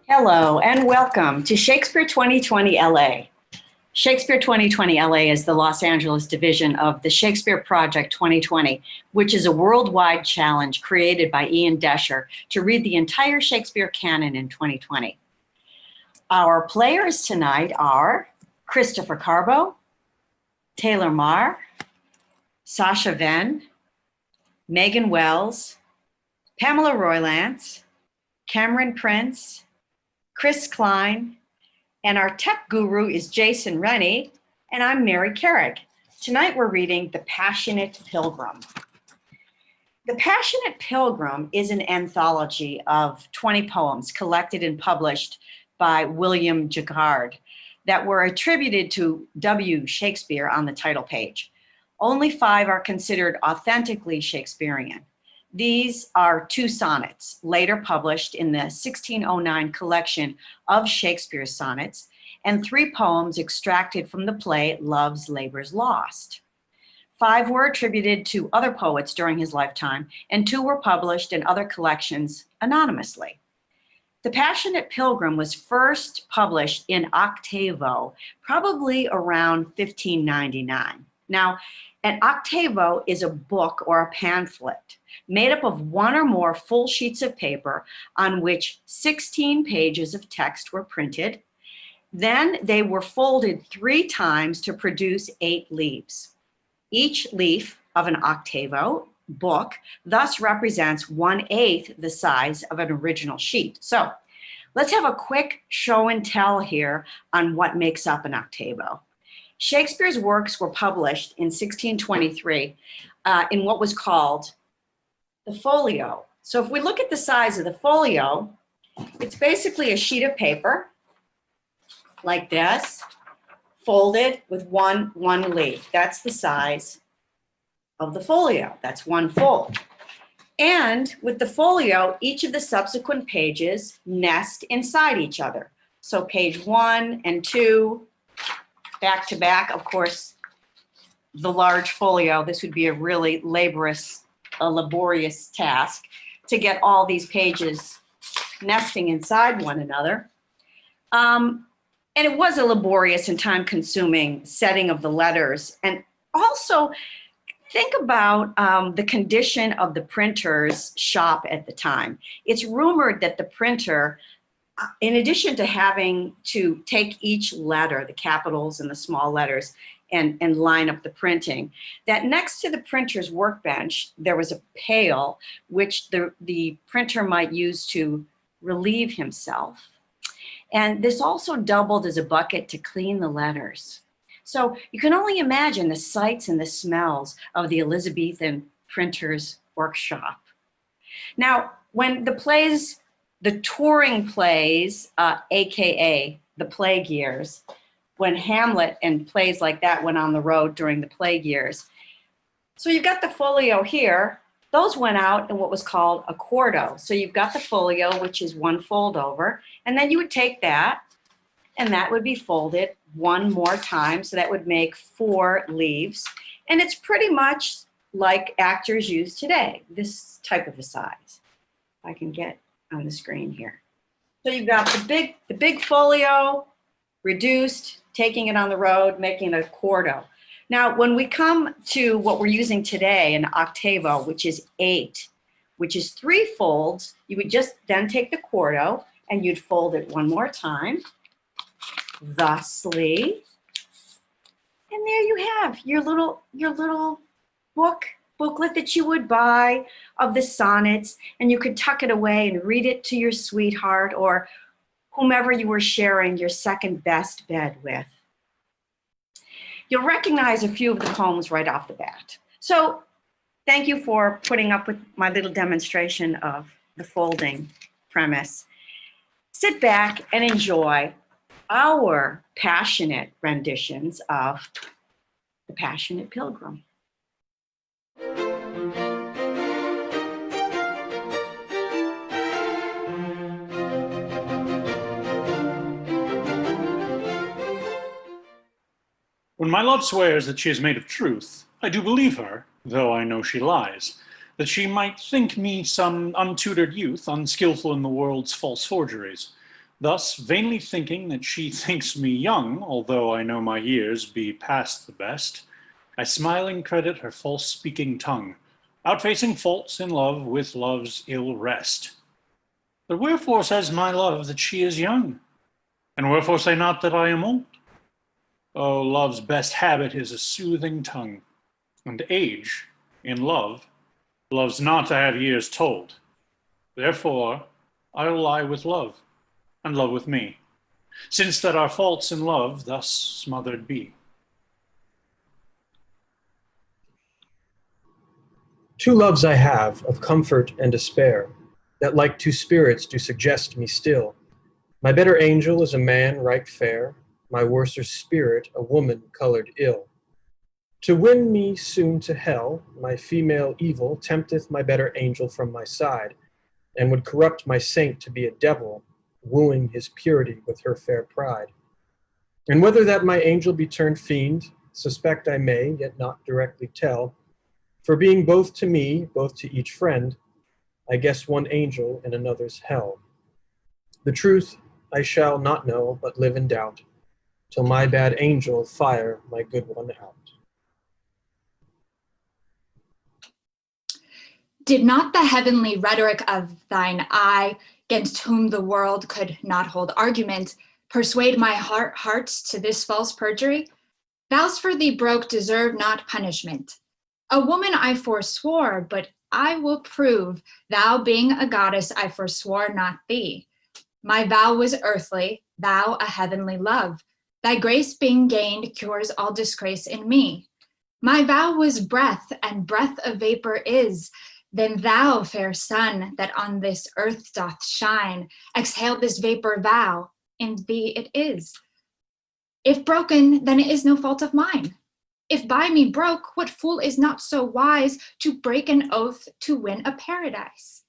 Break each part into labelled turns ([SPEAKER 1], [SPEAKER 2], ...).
[SPEAKER 1] Hello and welcome to Shakespeare 2020 LA. Shakespeare 2020 LA is the Los Angeles division of the Shakespeare Project 2020, which is a worldwide challenge created by Ian Desher to read the entire Shakespeare canon in 2020. Our players tonight are Christopher Carbo, Taylor Marr, Sasha Venn, Megan Wells, Pamela Roylance, Cameron Prince, Chris Klein, and our tech guru is Jason Rennie, and I'm Mary Carrick. Tonight we're reading The Passionate Pilgrim. The Passionate Pilgrim is an anthology of 20 poems collected and published by William Jagard that were attributed to W. Shakespeare on the title page. Only 5 are considered authentically Shakespearean. These are 2 sonnets, later published in the 1609 collection of Shakespeare's sonnets, and 3 poems extracted from the play Love's Labour's Lost. 5 were attributed to other poets during his lifetime, and 2 were published in other collections anonymously. The Passionate Pilgrim was first published in octavo, probably around 1599. Now, an octavo is a book or a pamphlet made up of 1 or more full sheets of paper on which 16 pages of text were printed. Then they were folded 3 times to produce 8 leaves. Each leaf of an octavo book thus represents 1/8 the size of an original sheet. So let's have a quick show and tell here on what makes up an octavo. Shakespeare's works were published in 1623 in what was called the folio. So if we look at the size of the folio, it's basically a sheet of paper like this, folded with one leaf. That's the size of the folio. That's 1 fold. And with the folio, each of the subsequent pages nest inside each other. So page 1 and 2, back to back. Of course, the large folio, this would be a really laborious task to get all these pages nesting inside one another. And it was a laborious and time-consuming setting of the letters. And also, think about the condition of the printer's shop at the time. It's rumored that the printer, in addition to having to take each letter, the capitals and the small letters, and line up the printing, that next to the printer's workbench, there was a pail which the printer might use to relieve himself. And this also doubled as a bucket to clean the letters. So you can only imagine the sights and the smells of the Elizabethan printer's workshop. Now, when the touring plays, AKA the plague years, when Hamlet and plays like that went on the road during the plague years. So you've got the folio here. Those went out in what was called a quarto. So you've got the folio, which is 1 fold over, and then you would take that, and that would be folded 1 more time. So that would make 4 leaves. And it's pretty much like actors use today, this type of a size. If I can get on the screen here. So you've got the big folio, reduced, taking it on the road, making it a quarto. Now, when we come to what we're using today, an octavo, which is 8, which is 3 folds, you would just then take the quarto and you'd fold it 1 more time, thusly. And there you have your little booklet that you would buy of the sonnets, and you could tuck it away and read it to your sweetheart or whomever you were sharing your second best bed with. You'll recognize a few of the poems right off the bat. So thank you for putting up with my little demonstration of the folding premise. Sit back and enjoy our passionate renditions of The Passionate Pilgrim.
[SPEAKER 2] When my love swears that she is made of truth, I do believe her, though I know she lies, that she might think me some untutored youth, unskilful in the world's false forgeries. Thus, vainly thinking that she thinks me young, although I know my years be past the best, I smiling credit her false-speaking tongue, outfacing faults in love with love's ill rest. But wherefore says my love that she is young? And wherefore say not that I am old? Oh, love's best habit is a soothing tongue, and age, in love, loves not to have years told. Therefore, I'll lie with love, and love with me, since that our faults in love thus smothered be.
[SPEAKER 3] Two loves I have, of comfort and despair, that like two spirits do suggest me still. My better angel is a man right fair, my worser spirit a woman colored ill. To win me soon to hell, my female evil tempteth my better angel from my side, and would corrupt my saint to be a devil, wooing his purity with her fair pride. And whether that my angel be turned fiend, suspect I may, yet not directly tell, for being both to me, both to each friend, I guess one angel in another's hell. The truth I shall not know, but live in doubt, till my bad angel fire my good one out.
[SPEAKER 4] Did not the heavenly rhetoric of thine eye, against whom the world could not hold argument, persuade my heart to this false perjury? Vows for thee broke deserve not punishment. A woman I forswore, but I will prove, thou being a goddess, I forswore not thee. My vow was earthly, thou a heavenly love. Thy grace being gained cures all disgrace in me. My vow was breath, and breath a vapor is. Then thou, fair sun, that on this earth doth shine, exhale this vapor vow, in thee it is. If broken, then it is no fault of mine. If by me broke, what fool is not so wise to break an oath to win a paradise?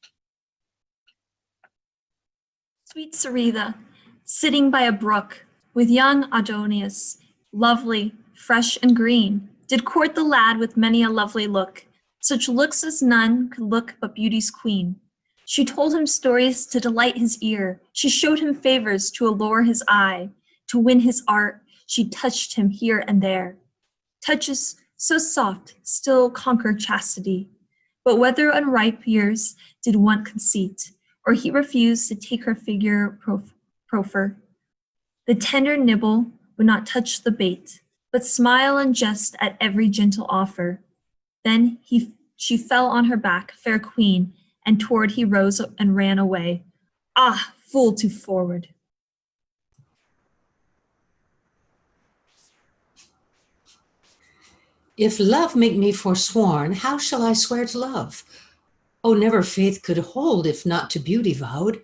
[SPEAKER 5] Sweet Sarita, sitting by a brook, with young Adonius, lovely, fresh and green, did court the lad with many a lovely look, such looks as none could look but beauty's queen. She told him stories to delight his ear, she showed him favors to allure his eye, to win his art, she touched him here and there. Touches so soft still conquer chastity, but whether unripe years did want conceit, or he refused to take her figure proffer, the tender nibble would not touch the bait, but smile and jest at every gentle offer. Then she fell on her back, fair queen, and toward he rose and ran away. Ah, fool to forward!
[SPEAKER 6] If love make me forsworn, how shall I swear to love? Oh, never faith could hold if not to beauty vowed.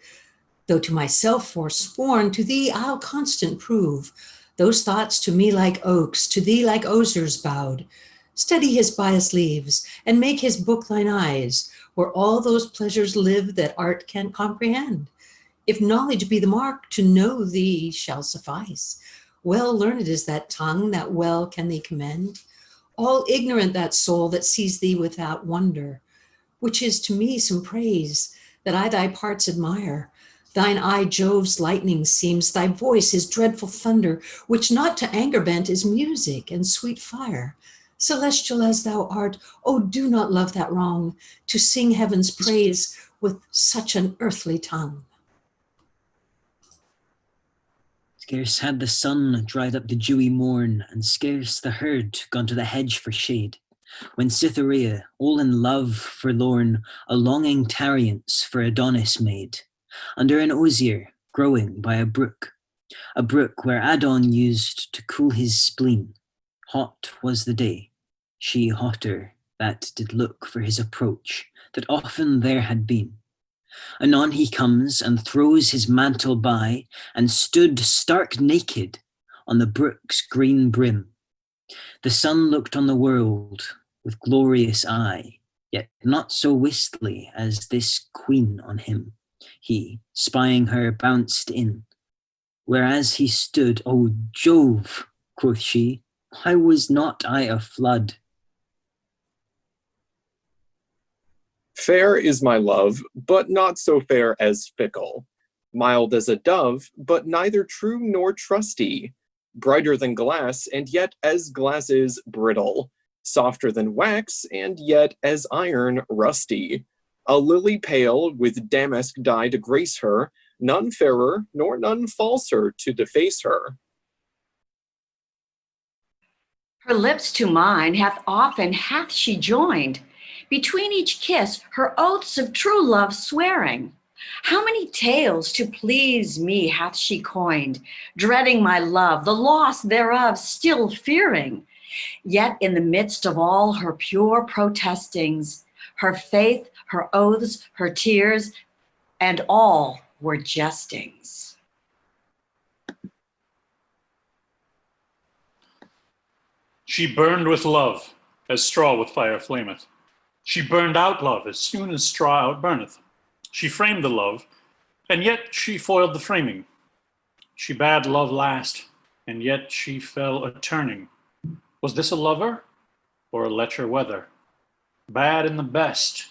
[SPEAKER 6] Though to myself forsworn, to thee I'll constant prove. Those thoughts to me like oaks, to thee like osiers bowed. Study his bias leaves, and make his book thine eyes, where all those pleasures live that art can't comprehend. If knowledge be the mark, to know thee shall suffice. Well learned is that tongue, that well can thee commend. All ignorant that soul that sees thee without wonder, which is to me some praise, that I thy parts admire. Thine eye Jove's lightning seems, thy voice his dreadful thunder, which not to anger bent is music and sweet fire. Celestial as thou art, oh, do not love that wrong, to sing heaven's praise with such an earthly tongue.
[SPEAKER 7] Scarce had the sun dried up the dewy morn, and scarce the herd gone to the hedge for shade, when Cytherea, all in love forlorn, a longing tarriance for Adonis made, under an osier growing by a brook where Adon used to cool his spleen. Hot was the day, she hotter that did look for his approach, that often there had been. Anon he comes and throws his mantle by, and stood stark naked on the brook's green brim. The sun looked on the world with glorious eye, yet not so wistly as this queen on him. He, spying her, bounced in. Whereas he stood, "O Jove," quoth she, "why was not I a flood?"
[SPEAKER 8] Fair is my love, but not so fair as fickle. Mild as a dove, but neither true nor trusty. Brighter than glass, and yet as glass is brittle. Softer than wax, and yet as iron rusty. A lily pale, with damask dye to grace her, none fairer, nor none falser to deface her.
[SPEAKER 1] Her lips to mine hath she joined, between each kiss her oaths of true love swearing. How many tales to please me hath she coined, dreading my love, the loss thereof still fearing. Yet in the midst of all her pure protestings, her faith, her oaths, her tears, and all were jestings.
[SPEAKER 2] She burned with love, as straw with fire flameth. She burned out love as soon as straw outburneth. She framed the love, and yet she foiled the framing. She bade love last, and yet she fell a turning. Was this a lover, or a lecher weather? Bad in the best,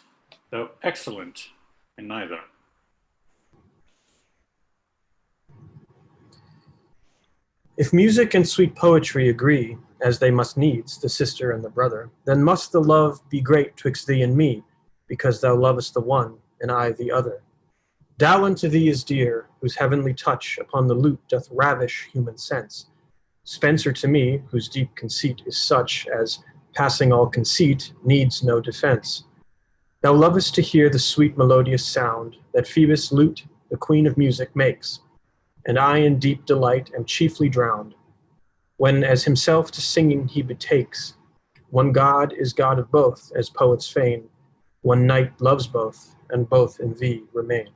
[SPEAKER 2] though excellent in neither.
[SPEAKER 3] If music and sweet poetry agree, as they must needs, the sister and the brother, then must the love be great twixt thee and me, because thou lovest the one, and I the other. Tao unto thee is dear, whose heavenly touch upon the lute doth ravish human sense. Spenser to me, whose deep conceit is such as, passing all conceit, needs no defense. Thou lovest to hear the sweet melodious sound that Phoebus' lute, the queen of music, makes, and I in deep delight am chiefly drowned, when as himself to singing he betakes. One God is God of both, as poets feign, one knight loves both, and both in thee remain.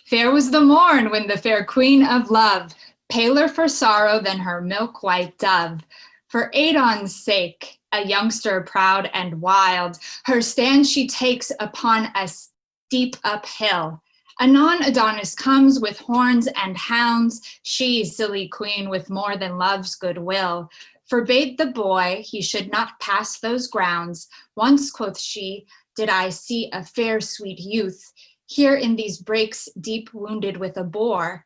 [SPEAKER 4] Fair was the morn when the fair queen of love, paler for sorrow than her milk-white dove, for Adon's sake, a youngster proud and wild, her stand she takes upon a steep uphill. Anon Adonis comes with horns and hounds, she, silly queen, with more than love's goodwill, forbade the boy he should not pass those grounds. Once, quoth she, did I see a fair sweet youth, here in these brakes deep wounded with a boar,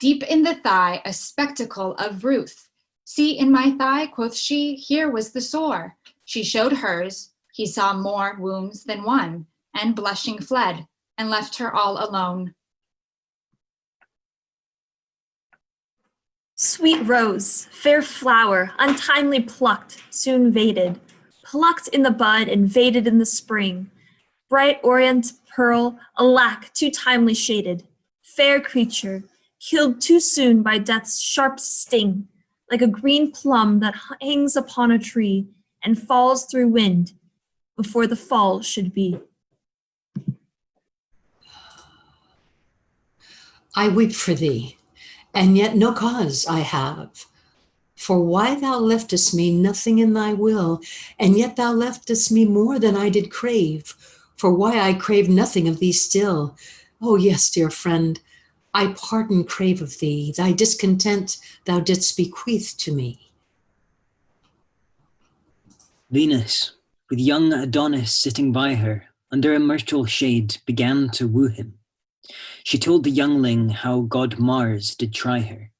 [SPEAKER 4] deep in the thigh a spectacle of ruth. See in my thigh, quoth she, here was the sore. She showed hers, he saw more wounds than one, and blushing fled, and left her all alone.
[SPEAKER 5] Sweet rose, fair flower, untimely plucked, soon vaded, plucked in the bud and vaded in the spring. Bright orient pearl, alack, too timely shaded, fair creature, killed too soon by death's sharp sting, like a green plum that hangs upon a tree and falls through wind before the fall should be.
[SPEAKER 6] I weep for thee, and yet no cause I have. For why thou leftest me nothing in thy will, and yet thou leftest me more than I did crave. For why I crave nothing of thee still. Oh yes, dear friend, I pardon crave of thee, thy discontent thou didst bequeath to me.
[SPEAKER 7] Venus, with young Adonis sitting by her, under a myrtle shade, began to woo him. She told the youngling how god Mars did try her,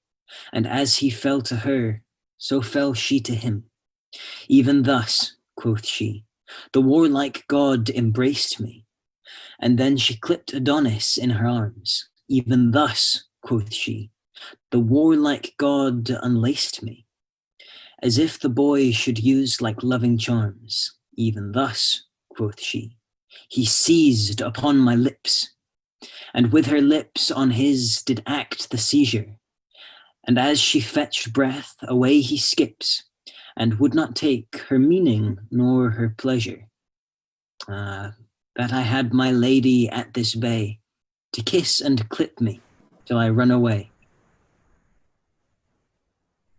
[SPEAKER 7] and as he fell to her, so fell she to him. Even thus, quoth she, the warlike god embraced me. And then she clipped Adonis in her arms. Even thus, quoth she, the warlike god unlaced me. As if the boy should use like loving charms. Even thus, quoth she, he seized upon my lips, and with her lips on his did act the seizure. And as she fetched breath, away he skips, and would not take her meaning nor her pleasure. Ah, that I had my lady at this bay, to kiss and clip me till I run away.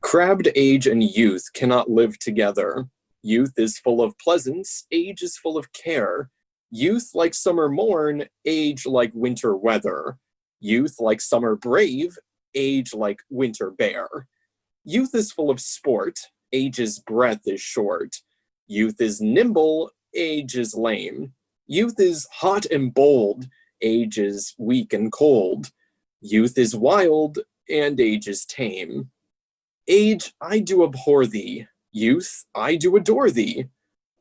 [SPEAKER 8] Crabbed age and youth cannot live together. Youth is full of pleasance, age is full of care. Youth like summer morn, age like winter weather. Youth like summer brave, age like winter bear. Youth is full of sport, age's breath is short. Youth is nimble, age is lame. Youth is hot and bold, age is weak and cold. Youth is wild, and age is tame. Age, I do abhor thee. Youth, I do adore thee.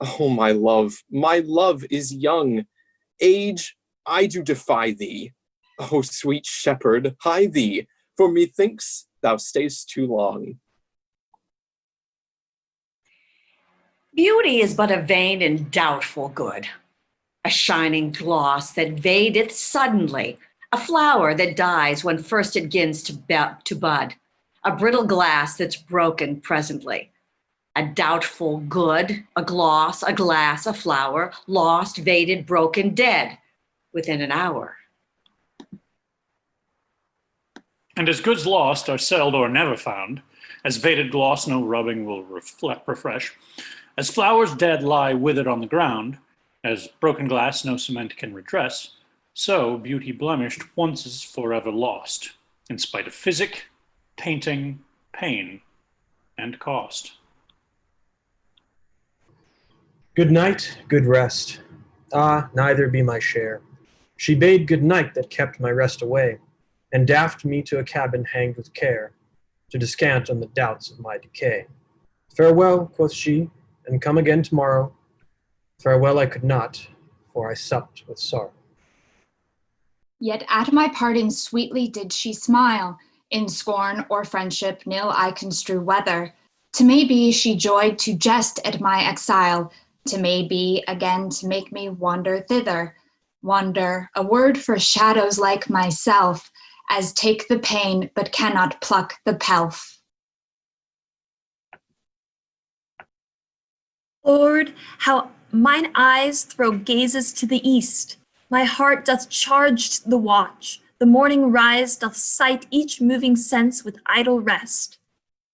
[SPEAKER 8] Oh, my love is young. Age, I do defy thee. O sweet shepherd, hie thee, for methinks thou stay'st too long.
[SPEAKER 1] Beauty is but a vain and doubtful good, a shining gloss that vadeth suddenly, a flower that dies when first it gins to bud, a brittle glass that's broken presently. A doubtful good, a gloss, a glass, a flower, lost, vaded, broken, dead, within an hour.
[SPEAKER 2] And as goods lost are seld or never found, as faded gloss no rubbing will refresh, as flowers dead lie withered on the ground, as broken glass no cement can redress, so beauty blemished once is forever lost, in spite of physic, painting, pain, and cost.
[SPEAKER 3] Good night, good rest. Ah, neither be my share. She bade good night that kept my rest away, and daft me to a cabin hanged with care, to descant on the doubts of my decay. Farewell, quoth she, and come again tomorrow. Farewell I could not, for I supped with sorrow.
[SPEAKER 4] Yet at my parting sweetly did she smile, in scorn or friendship nil I construe whether. To maybe she joyed to jest at my exile, to maybe again to make me wander thither. Wander, a word for shadows like myself, as take the pain but cannot pluck the pelf.
[SPEAKER 5] Lord, how mine eyes throw gazes to the east. My heart doth charge the watch. The morning rise doth sight each moving sense with idle rest,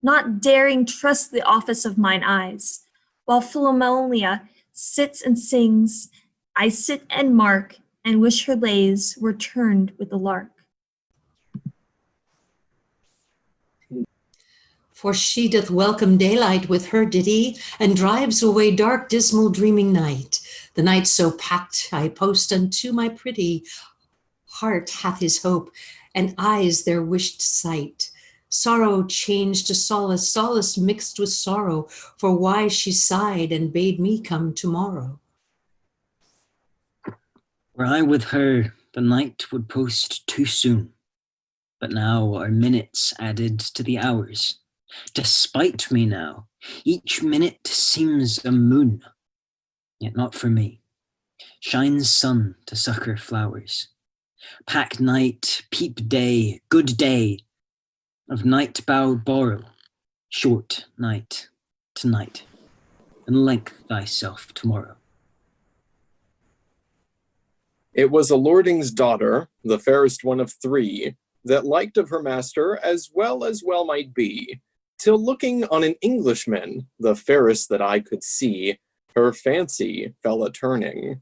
[SPEAKER 5] not daring trust the office of mine eyes. While Philomela sits and sings, I sit and mark, and wish her lays were turned with the lark.
[SPEAKER 6] For she doth welcome daylight with her ditty, and drives away dark, dismal, dreaming night. The night so packed I post unto my pretty. Heart hath his hope, and eyes their wished sight. Sorrow changed to solace, solace mixed with sorrow, for why she sighed and bade me come tomorrow.
[SPEAKER 7] Were I with her, the night would post too soon. But now are minutes added to the hours. Despite me now, each minute seems a moon. Yet not for me. Shines sun to succor flowers. Pack night, peep day, good day. Of night bow borrow, short night, tonight, and length thyself tomorrow.
[SPEAKER 8] It was a lording's daughter, the fairest one of three, that liked of her master as well might be, till looking on an Englishman, the fairest that I could see, her fancy fell a-turning.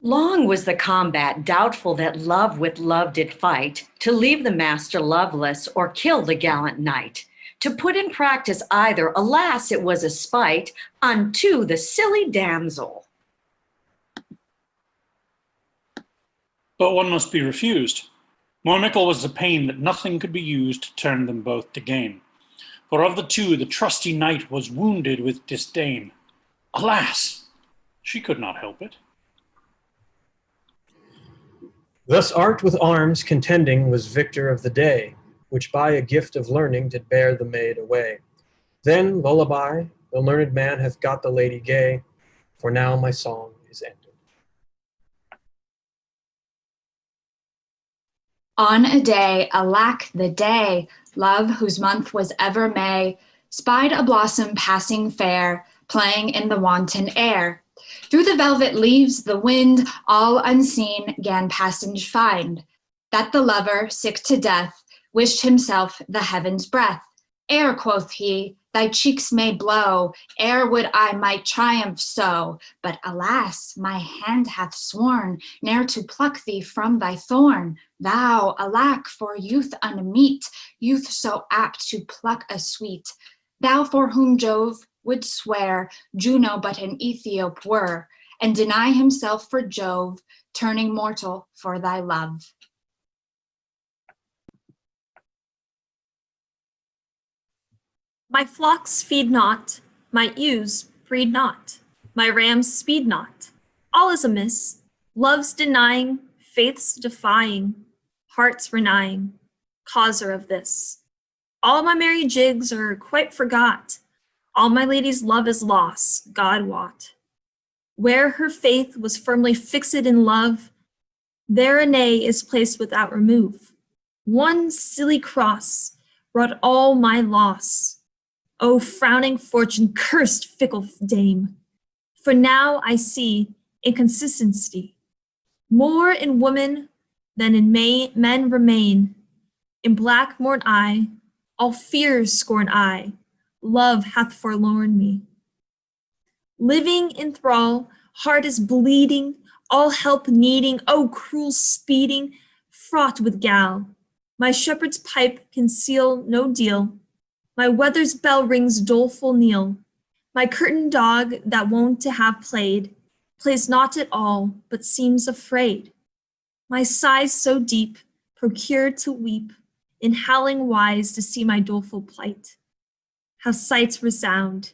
[SPEAKER 1] Long was the combat, doubtful that love with love did fight, to leave the master loveless or kill the gallant knight. To put in practice either, alas, it was a spite unto the silly damsel.
[SPEAKER 2] But one must be refused. More mickle was the pain that nothing could be used to turn them both to gain. For of the two, the trusty knight was wounded with disdain. Alas, she could not help it.
[SPEAKER 3] Thus art with arms contending was victor of the day, which by a gift of learning did bear the maid away. Then, lullaby, the learned man hath got the lady gay, for now my song is ended.
[SPEAKER 4] On a day, alack the day, love whose month was ever May, spied a blossom passing fair, playing in the wanton air. Through the velvet leaves the wind, all unseen, 'gan passage find, that the lover, sick to death, wished himself the heaven's breath. Ere, quoth he, thy cheeks may blow, ere would I might triumph so, but alas, my hand hath sworn ne'er to pluck thee from thy thorn. Thou, alack, for youth unmeet, youth so apt to pluck a sweet, thou for whom Jove would swear Juno but an Ethiop were, and deny himself for Jove, turning mortal for thy love.
[SPEAKER 5] My flocks feed not, my ewes breed not, my rams speed not. All is amiss, love's denying, faith's defying, heart's renying, causer of this. All my merry jigs are quite forgot, all my lady's love is lost, God wot. Where her faith was firmly fixed in love, there a nay is placed without remove. One silly cross wrought all my loss. O frowning fortune, cursed fickle dame! For now I see inconsistency. More in woman than in men remain. In black mourn I, all fears scorn I. Love hath forlorn me. Living in thrall, heart is bleeding, all help needing, oh cruel speeding, fraught with gall. My shepherd's pipe can seal no deal. My weather's bell rings doleful knell. My curtain dog that wont to have played, plays not at all, but seems afraid. My sighs so deep, procure to weep, in howling wise to see my doleful plight. How sights resound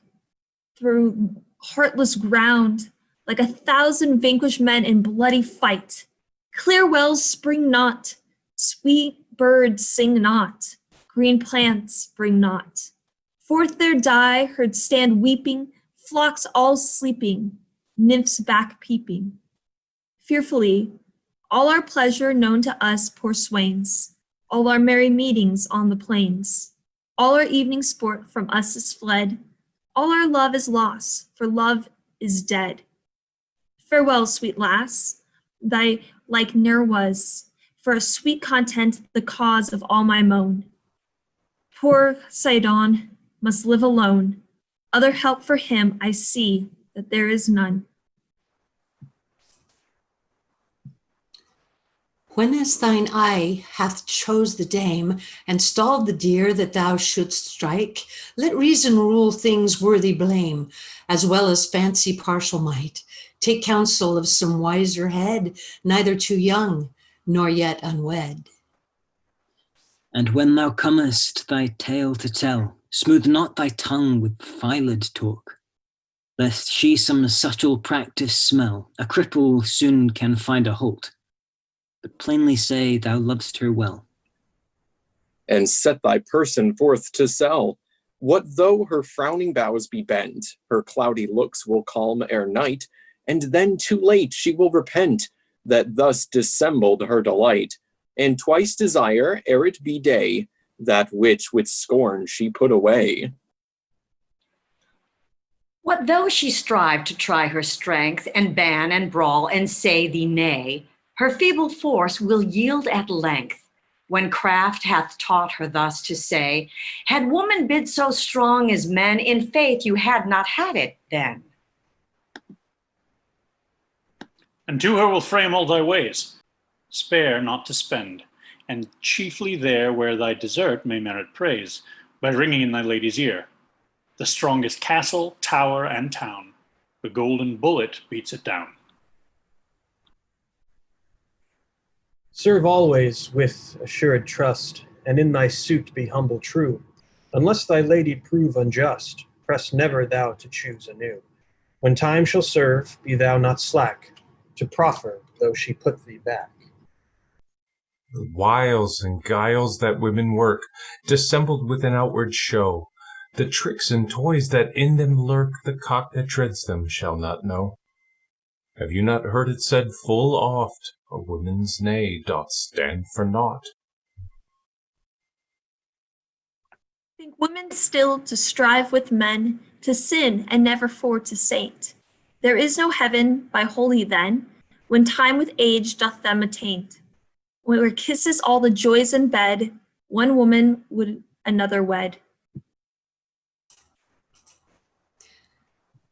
[SPEAKER 5] through heartless ground, like 1,000 vanquished men in bloody fight. Clear wells spring not, sweet birds sing not, green plants bring not. Forth there die, herds stand weeping, flocks all sleeping, nymphs back peeping. Fearfully, all our pleasure known to us poor swains, all our merry meetings on the plains, all our evening sport from us is fled, all our love is lost, for love is dead. Farewell, sweet lass, thy like ne'er was, for a sweet content the cause of all my moan. Poor Sidon must live alone. Other help for him I see that there is none.
[SPEAKER 6] When as thine eye hath chose the dame, and stalled the deer that thou shouldst strike, let reason rule things worthy blame, as well as fancy partial might. Take counsel of some wiser head, neither too young, nor yet unwed.
[SPEAKER 7] And when thou comest thy tale to tell, smooth not thy tongue with filed talk, lest she some subtle practice smell. A cripple soon can find a halt, but plainly say thou lov'st her well.
[SPEAKER 8] And set thy person forth to sell. What though her frowning bows be bent, her cloudy looks will calm ere night, and then too late she will repent that thus dissembled her delight, and twice desire, ere it be day, that which with scorn she put away.
[SPEAKER 1] What though she strive to try her strength, and ban and brawl, and say thee nay, her feeble force will yield at length, when craft hath taught her thus to say, had woman been so strong as men, in faith you had not had it then.
[SPEAKER 2] And to her will frame all thy ways, spare not to spend, and chiefly there where thy desert may merit praise, by ringing in thy lady's ear. The strongest castle, tower, and town, the golden bullet beats it down.
[SPEAKER 3] Serve always with assured trust, and in thy suit be humble true. Unless thy lady prove unjust, press never thou to choose anew. When time shall serve, be thou not slack, to proffer though she put thee back.
[SPEAKER 9] The wiles and guiles that women work, dissembled with an outward show, the tricks and toys that in them lurk, the cock that treads them shall not know. Have you not heard it said full oft, a woman's nay doth stand for naught?
[SPEAKER 5] Think women still to strive with men, to sin and never for to saint. There is no heaven by holy then, when time with age doth them attaint. Where kisses all the joys in bed, one woman would another wed.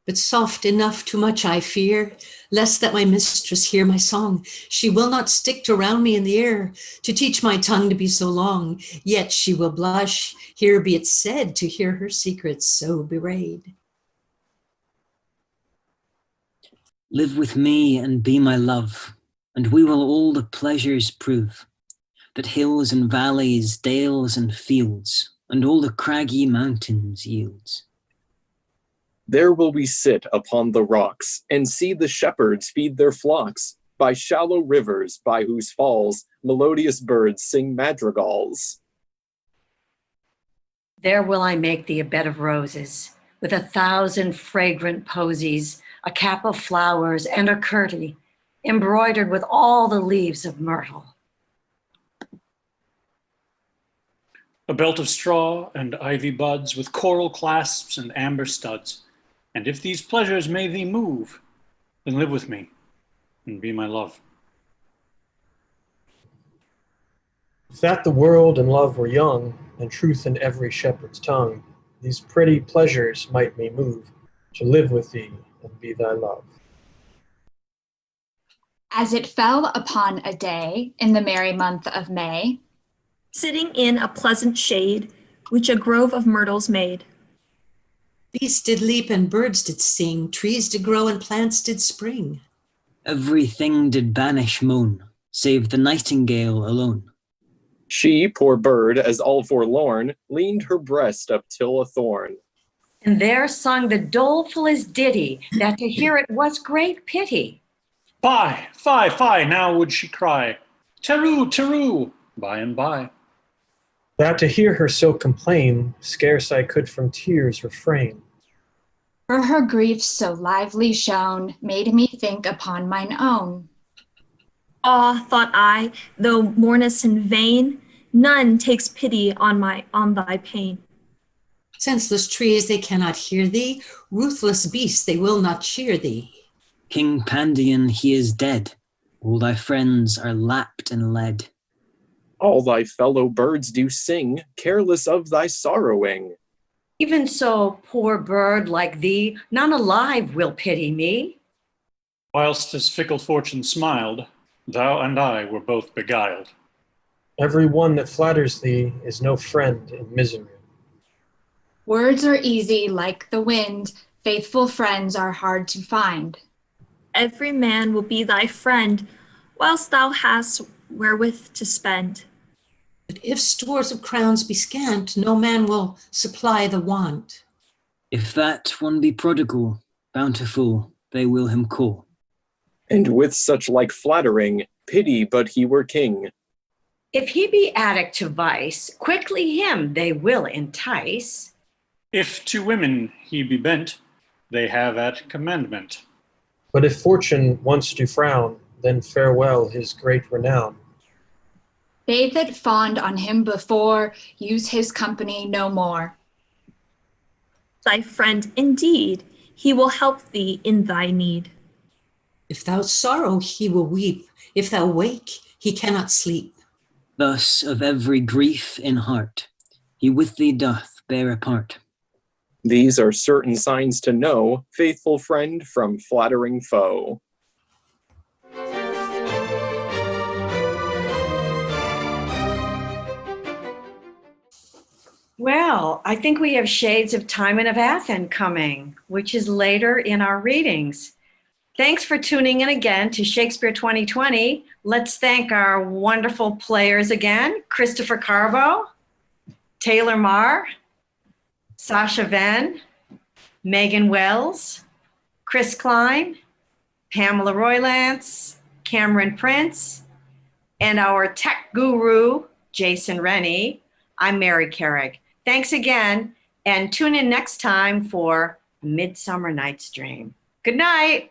[SPEAKER 6] But soft enough too much I fear, lest that my mistress hear my song. She will not stick to round me in the ear, to teach my tongue to be so long. Yet she will blush, here be it said, to hear her secrets so bewrayed.
[SPEAKER 7] Live with me and be my love, and we will all the pleasures prove that hills and valleys, dales and fields, and all the craggy mountains yields.
[SPEAKER 8] There will we sit upon the rocks, and see the shepherds feed their flocks, by shallow rivers, by whose falls melodious birds sing madrigals.
[SPEAKER 1] There will I make thee a bed of roses, with 1,000 fragrant posies, a cap of flowers, and a curtain, embroidered with all the leaves of myrtle.
[SPEAKER 2] A belt of straw and ivy buds, with coral clasps and amber studs. And if these pleasures may thee move, then live with me and be my love.
[SPEAKER 3] If that the world and love were young, and truth in every shepherd's tongue, these pretty pleasures might me move to live with thee and be thy love.
[SPEAKER 4] As it fell upon a day in the merry month of May,
[SPEAKER 5] sitting in a pleasant shade, which a grove of myrtles made.
[SPEAKER 6] Beasts did leap and birds did sing, trees did grow and plants did spring.
[SPEAKER 7] Everything did banish moan, save the nightingale alone.
[SPEAKER 8] She, poor bird, as all forlorn, leaned her breast up till a thorn.
[SPEAKER 1] And there sung the dolefullest ditty, that to hear it was great pity.
[SPEAKER 2] Fie, fie, fie, now would she cry, Teru, teru, by and by.
[SPEAKER 3] That to hear her so complain, scarce I could from tears refrain.
[SPEAKER 4] for her grief so lively shown, made me think upon mine own.
[SPEAKER 5] Ah, thought I, though mournest in vain, none takes pity on thy pain.
[SPEAKER 6] Senseless trees, they cannot hear thee. Ruthless beasts, they will not cheer thee.
[SPEAKER 7] King Pandion, he is dead. All thy friends are lapped in lead.
[SPEAKER 8] All thy fellow birds do sing, careless of thy sorrowing.
[SPEAKER 1] Even so, poor bird like thee, none alive will pity me.
[SPEAKER 2] Whilst as fickle fortune smiled, thou and I were both beguiled.
[SPEAKER 3] Every one that flatters thee is no friend in misery.
[SPEAKER 4] Words are easy like the wind, faithful friends are hard to find.
[SPEAKER 5] Every man will be thy friend, whilst thou hast wherewith to spend.
[SPEAKER 6] But if stores of crowns be scant, no man will supply the want.
[SPEAKER 7] If that one be prodigal, bountiful, they will him call.
[SPEAKER 8] And with such like flattering, pity but he were king.
[SPEAKER 1] If he be addict to vice, quickly him they will entice.
[SPEAKER 2] If to women he be bent, they have at commandment.
[SPEAKER 3] But if fortune once do frown, then farewell his great renown.
[SPEAKER 4] They that fawned on him before, use his company no more.
[SPEAKER 5] Thy friend indeed, he will help thee in thy need.
[SPEAKER 6] If thou sorrow, he will weep. If thou wake, he cannot sleep.
[SPEAKER 7] Thus of every grief in heart, he with thee doth bear a part.
[SPEAKER 8] These are certain signs to know, faithful friend from flattering foe.
[SPEAKER 1] Well, I think we have shades of Timon of Athens coming, which is later in our readings. Thanks for tuning in again to Shakespeare 2020. Let's thank our wonderful players again, Christopher Carbo, Taylor Marr, Sasha Venn, Megan Wells, Chris Klein, Pamela Roylance, Cameron Prince, and our tech guru, Jason Rennie. I'm Mary Carrick. Thanks again, and tune in next time for Midsummer Night's Dream. Good night.